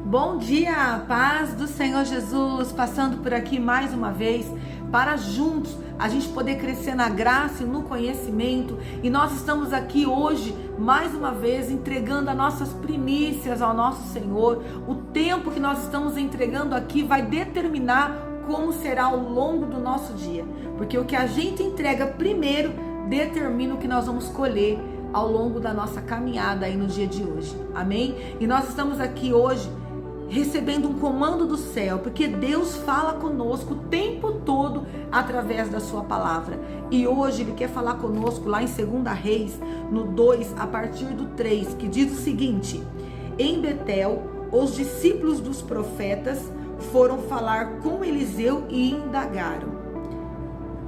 Bom dia, paz do Senhor Jesus, passando por aqui mais uma vez para juntos a gente poder crescer na graça e no conhecimento. E nós estamos aqui hoje mais uma vez entregando as nossas primícias ao nosso Senhor. O tempo que nós estamos entregando aqui vai determinar como será ao longo do nosso dia, porque o que a gente entrega primeiro determina o que nós vamos colher ao longo da nossa caminhada aí no dia de hoje, amém? E nós estamos aqui hoje recebendo um comando do céu, porque Deus fala conosco o tempo todo através da sua palavra. E hoje Ele quer falar conosco lá em 2 Reis, no 2, a partir do 3, que diz o seguinte: em Betel, os discípulos dos profetas foram falar com Eliseu e indagaram: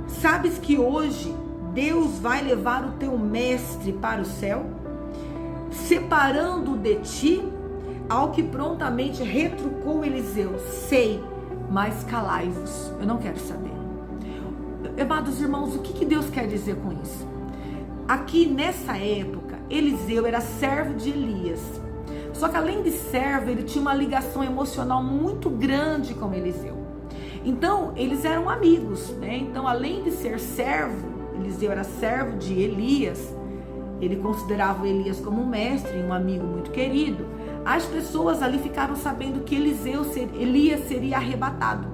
sabes que hoje Deus vai levar o teu mestre para o céu, separando-o de ti? Ao que prontamente retrucou Eliseu: sei, mas calai-vos, eu não quero saber. Amados irmãos, o que Deus quer dizer com isso? Aqui nessa época, Eliseu era servo de Elias. Só que além de servo, ele tinha uma ligação emocional muito grande com Eliseu. Então, eles eram amigos, né? Então, além de ser servo, Eliseu era servo de Elias. Ele considerava Elias como um mestre e um amigo muito querido. As pessoas ali ficaram sabendo que Elias seria arrebatado.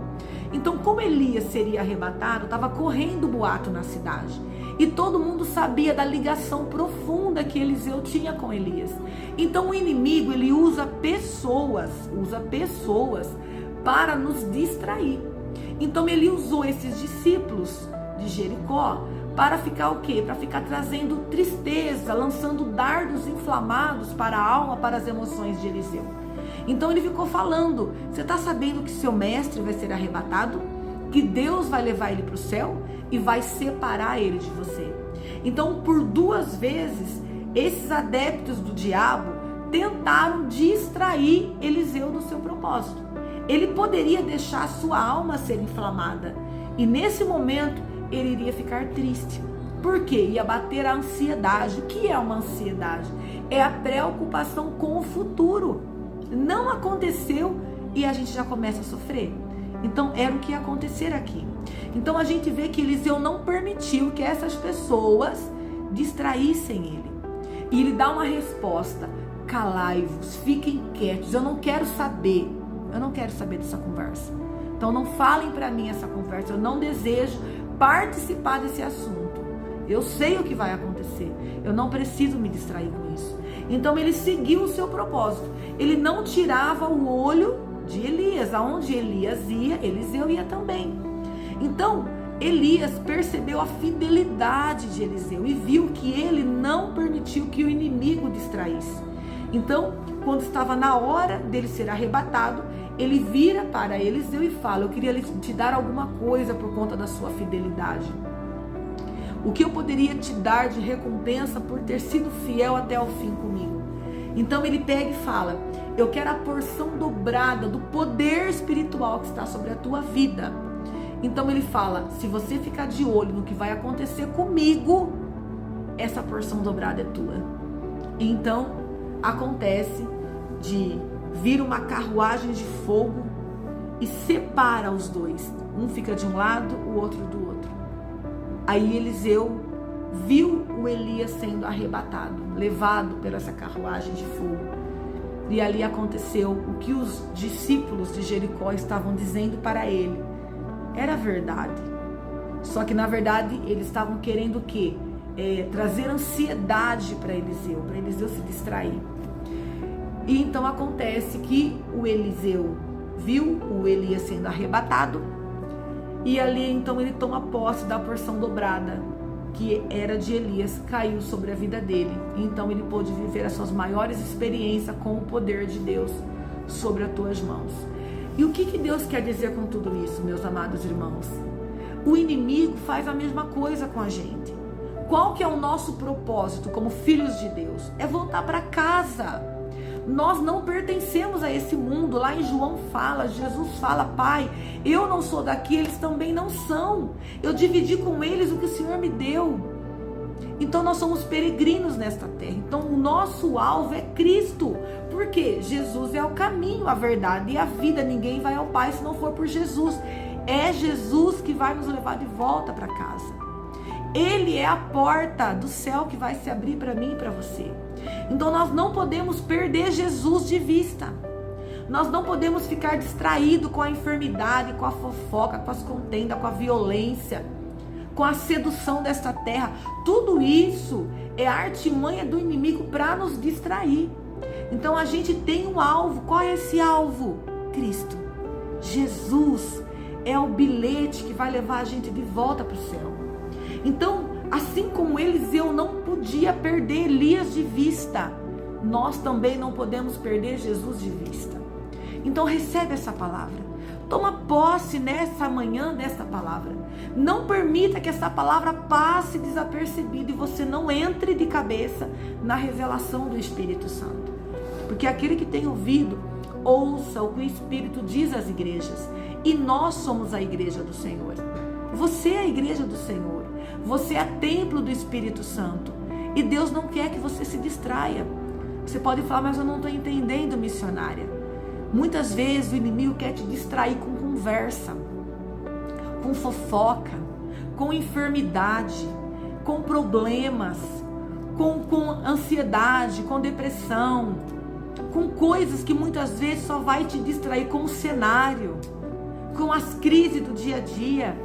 Então, como Elias seria arrebatado, estava correndo boato na cidade. E todo mundo sabia da ligação profunda que Eliseu tinha com Elias. Então, o inimigo, ele usa pessoas para nos distrair. Então, ele usou esses discípulos de Jericó para ficar o quê? Para ficar trazendo tristeza, lançando dardos inflamados para a alma, para as emoções de Eliseu. Então ele ficou falando: você está sabendo que seu mestre vai ser arrebatado? Que Deus vai levar ele para o céu e vai separar ele de você. Então, por 2 vezes, esses adeptos do diabo tentaram distrair Eliseu do seu propósito. Ele poderia deixar a sua alma ser inflamada. E nesse momento, ele iria ficar triste. Por quê? Ia bater a ansiedade. O que é uma ansiedade? É a preocupação com o futuro. Não aconteceu e a gente já começa a sofrer. Então era o que ia acontecer aqui. Então a gente vê que Eliseu não permitiu que essas pessoas distraíssem ele. E ele dá uma resposta: calai-vos, fiquem quietos, eu não quero saber dessa conversa. Então não falem para mim essa conversa, eu não desejo participar desse assunto. Eu sei o que vai acontecer. Eu não preciso me distrair com isso. Então ele seguiu o seu propósito. Ele não tirava o olho de Elias. Aonde Elias ia, Eliseu ia também. Então Elias percebeu a fidelidade de Eliseu e viu que ele não permitiu que o inimigo distraísse. Então, quando estava na hora dele ser arrebatado, ele vira para Eliseu e fala: eu queria te dar alguma coisa por conta da sua fidelidade. O que eu poderia te dar de recompensa por ter sido fiel até o fim comigo? Então ele pega e fala: eu quero a porção dobrada do poder espiritual que está sobre a tua vida. Então ele fala: se você ficar de olho no que vai acontecer comigo, essa porção dobrada é tua. E então acontece de vir uma carruagem de fogo e separa os dois. Um fica de um lado, o outro do outro. Aí Eliseu viu o Elias sendo arrebatado, levado por essa carruagem de fogo. E ali aconteceu o que os discípulos de Jericó estavam dizendo para ele. Era verdade. Só que na verdade eles estavam querendo o quê? Trazer ansiedade para Eliseu se distrair. E então acontece que o Eliseu viu o Elias sendo arrebatado e ali então ele toma posse da porção dobrada que era de Elias, caiu sobre a vida dele. Então ele pôde viver as suas maiores experiências com o poder de Deus sobre as tuas mãos. E o que Deus quer dizer com tudo isso, meus amados irmãos? O inimigo faz a mesma coisa com a gente. Qual que é o nosso propósito como filhos de Deus? É voltar para casa. Nós não pertencemos a esse mundo. Lá em João fala, Jesus fala: Pai, eu não sou daqui, eles também não são. Eu dividi com eles o que o Senhor me deu. Então nós somos peregrinos nesta terra. Então o nosso alvo é Cristo. Porque Jesus é o caminho, a verdade e a vida. Ninguém vai ao Pai se não for por Jesus. É Jesus que vai nos levar de volta para casa. Ele é a porta do céu que vai se abrir para mim e para você. Então nós não podemos perder Jesus de vista. Nós não podemos ficar distraídos com a enfermidade, com a fofoca, com as contendas, com a violência, com a sedução desta terra. Tudo isso é a artimanha do inimigo para nos distrair. Então a gente tem um alvo. Qual é esse alvo? Cristo. Jesus é o bilhete que vai levar a gente de volta para o céu. Então, assim como Eliseu não podia perder Elias de vista, nós também não podemos perder Jesus de vista. Então recebe essa palavra. Toma posse nessa manhã dessa palavra. Não permita que essa palavra passe desapercebida e você não entre de cabeça na revelação do Espírito Santo. Porque aquele que tem ouvido, ouça o que o Espírito diz às igrejas. E nós somos a igreja do Senhor. Você é a igreja do Senhor. Você é templo do Espírito Santo. E Deus não quer que você se distraia. Você pode falar, mas eu não estou entendendo, missionária. Muitas vezes o inimigo quer te distrair com conversa, com fofoca, com enfermidade, com problemas, com ansiedade, com depressão, com coisas que muitas vezes só vai te distrair com o cenário, com as crises do dia a dia.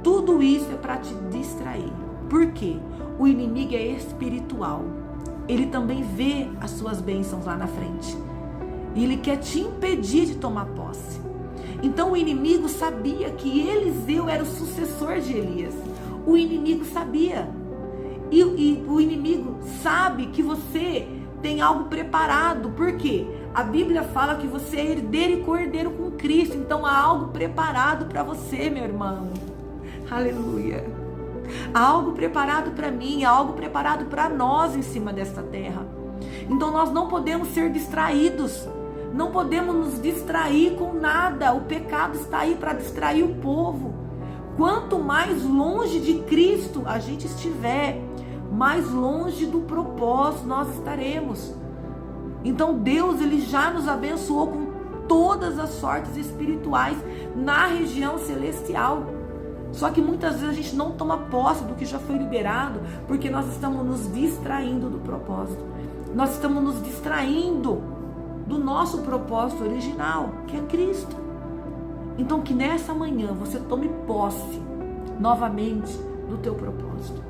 Tudo isso é para te distrair. Por quê? O inimigo é espiritual. Ele também vê as suas bênçãos lá na frente. E ele quer te impedir de tomar posse. Então o inimigo sabia que Eliseu era o sucessor de Elias. O inimigo sabia. E o inimigo sabe que você tem algo preparado. Por quê? A Bíblia fala que você é herdeiro e co-herdeiro com Cristo. Então há algo preparado para você, meu irmão. Aleluia. Há algo preparado para mim, há algo preparado para nós em cima desta terra. Então nós não podemos ser distraídos. Não podemos nos distrair com nada. O pecado está aí para distrair o povo. Quanto mais longe de Cristo a gente estiver, mais longe do propósito nós estaremos. Então Deus, ele já nos abençoou com todas as sortes espirituais na região celestial. Só que muitas vezes a gente não toma posse do que já foi liberado, porque nós estamos nos distraindo do propósito. Nós estamos nos distraindo do nosso propósito original, que é Cristo. Então que nessa manhã você tome posse novamente do teu propósito.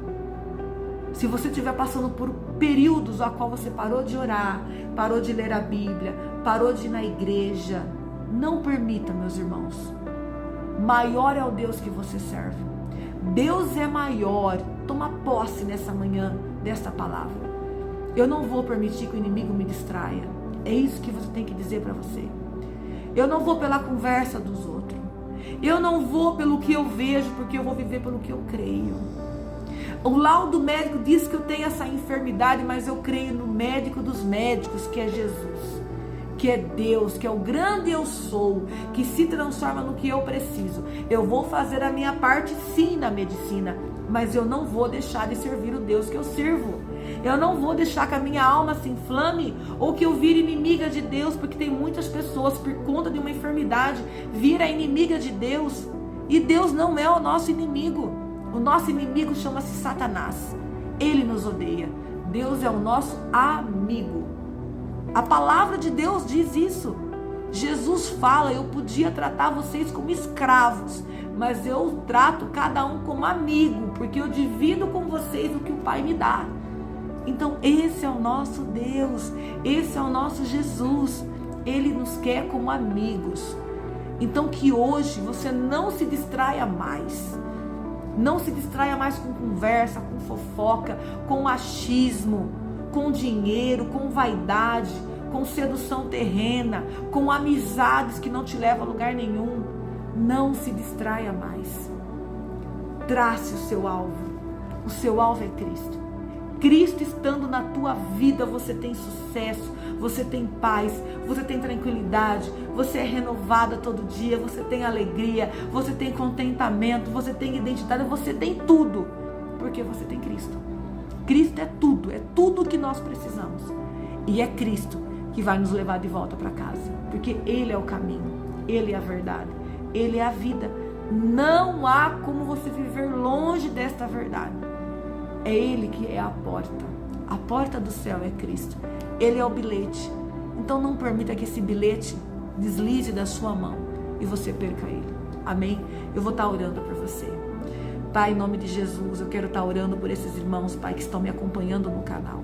Se você estiver passando por períodos a qual você parou de orar, parou de ler a Bíblia, parou de ir na igreja, não permita, meus irmãos. Maior é o Deus que você serve. Deus é maior. Toma posse nessa manhã desta palavra. Eu não vou permitir que o inimigo me distraia. É isso que você tem que dizer para você. Eu não vou pela conversa dos outros. Eu não vou pelo que eu vejo, porque eu vou viver pelo que eu creio. O laudo médico diz que eu tenho essa enfermidade, mas eu creio no médico dos médicos, que é Jesus, que é Deus, que é o grande eu sou, que se transforma no que eu preciso. Eu vou fazer a minha parte sim na medicina, mas eu não vou deixar de servir o Deus que eu sirvo. Eu não vou deixar que a minha alma se inflame ou que eu vire inimiga de Deus, porque tem muitas pessoas, por conta de uma enfermidade, vira inimiga de Deus. E Deus não é o nosso inimigo. O nosso inimigo chama-se Satanás. Ele nos odeia. Deus é o nosso amigo. A palavra de Deus diz isso. Jesus fala, eu podia tratar vocês como escravos, mas eu trato cada um como amigo, porque eu divido com vocês o que o Pai me dá. Então esse é o nosso Deus, esse é o nosso Jesus. Ele nos quer como amigos. Então que hoje você não se distraia mais. Não se distraia mais com conversa, com fofoca, com achismo, com dinheiro, com vaidade, com sedução terrena, com amizades que não te levam a lugar nenhum. Não se distraia mais. Trace o seu alvo. O seu alvo é Cristo. Cristo estando na tua vida, você tem sucesso, você tem paz, você tem tranquilidade, você é renovada todo dia, você tem alegria, você tem contentamento, você tem identidade, você tem tudo, porque você tem Cristo. Cristo é tudo que nós precisamos. E é Cristo que vai nos levar de volta para casa, porque Ele é o caminho, Ele é a verdade, Ele é a vida. Não há como você viver longe desta verdade. É Ele que é a porta do céu é Cristo, Ele é o bilhete. Então não permita que esse bilhete deslize da sua mão e você perca ele. Amém? Eu vou estar orando por você. Pai, em nome de Jesus, eu quero estar orando por esses irmãos, Pai, que estão me acompanhando no canal.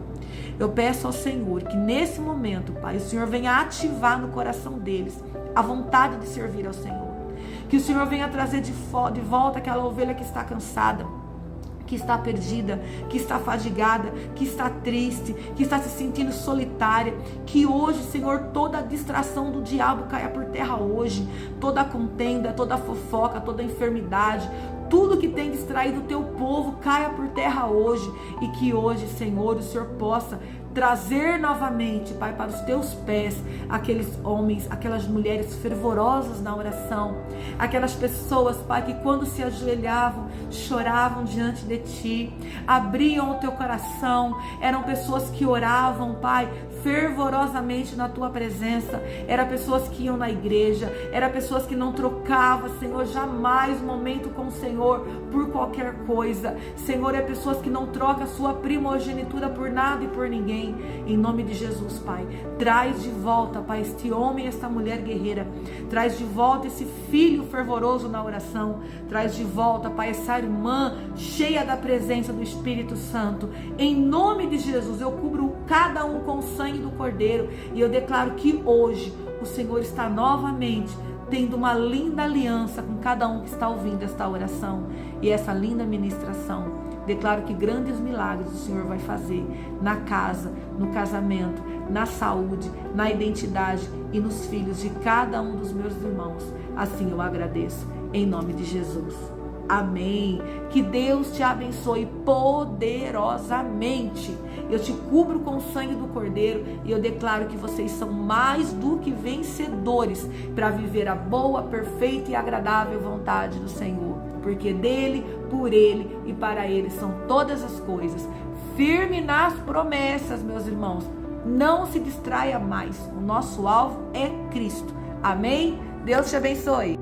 Eu peço ao Senhor que nesse momento, Pai, o Senhor venha ativar no coração deles a vontade de servir ao Senhor. Que o Senhor venha trazer de volta aquela ovelha que está cansada, que está perdida, que está fadigada, que está triste, que está se sentindo solitária. Que hoje, Senhor, toda a distração do diabo caia por terra hoje. Toda a contenda, toda a fofoca, toda a enfermidade, tudo que tem distraído o teu povo caia por terra hoje. E que hoje, Senhor, o Senhor possa trazer novamente, Pai, para os teus pés aqueles homens, aquelas mulheres fervorosas na oração, aquelas pessoas, Pai, que quando se ajoelhavam, choravam diante de Ti, abriam o teu coração, eram pessoas que oravam, Pai, fervorosamente na Tua presença, eram pessoas que iam na igreja, eram pessoas que não trocavam, Senhor, jamais um momento com o Senhor por qualquer coisa. Senhor, é pessoas que não trocam a sua primogenitura por nada e por ninguém. Em nome de Jesus, Pai, traz de volta, Pai, este homem, esta mulher guerreira, traz de volta esse filho fervoroso na oração, traz de volta, Pai, essa irmã cheia da presença do Espírito Santo. Em nome de Jesus, eu cubro cada um com o sangue do Cordeiro e eu declaro que hoje o Senhor está novamente tendo uma linda aliança com cada um que está ouvindo esta oração e essa linda ministração. Declaro que grandes milagres o Senhor vai fazer na casa, no casamento, na saúde, na identidade e nos filhos de cada um dos meus irmãos. Assim eu agradeço, em nome de Jesus. Amém. Que Deus te abençoe poderosamente. Eu te cubro com o sangue do Cordeiro e eu declaro que vocês são mais do que vencedores para viver a boa, perfeita e agradável vontade do Senhor. Porque dele, por ele e para ele são todas as coisas. Firme nas promessas, meus irmãos. Não se distraia mais. O nosso alvo é Cristo. Amém? Deus te abençoe.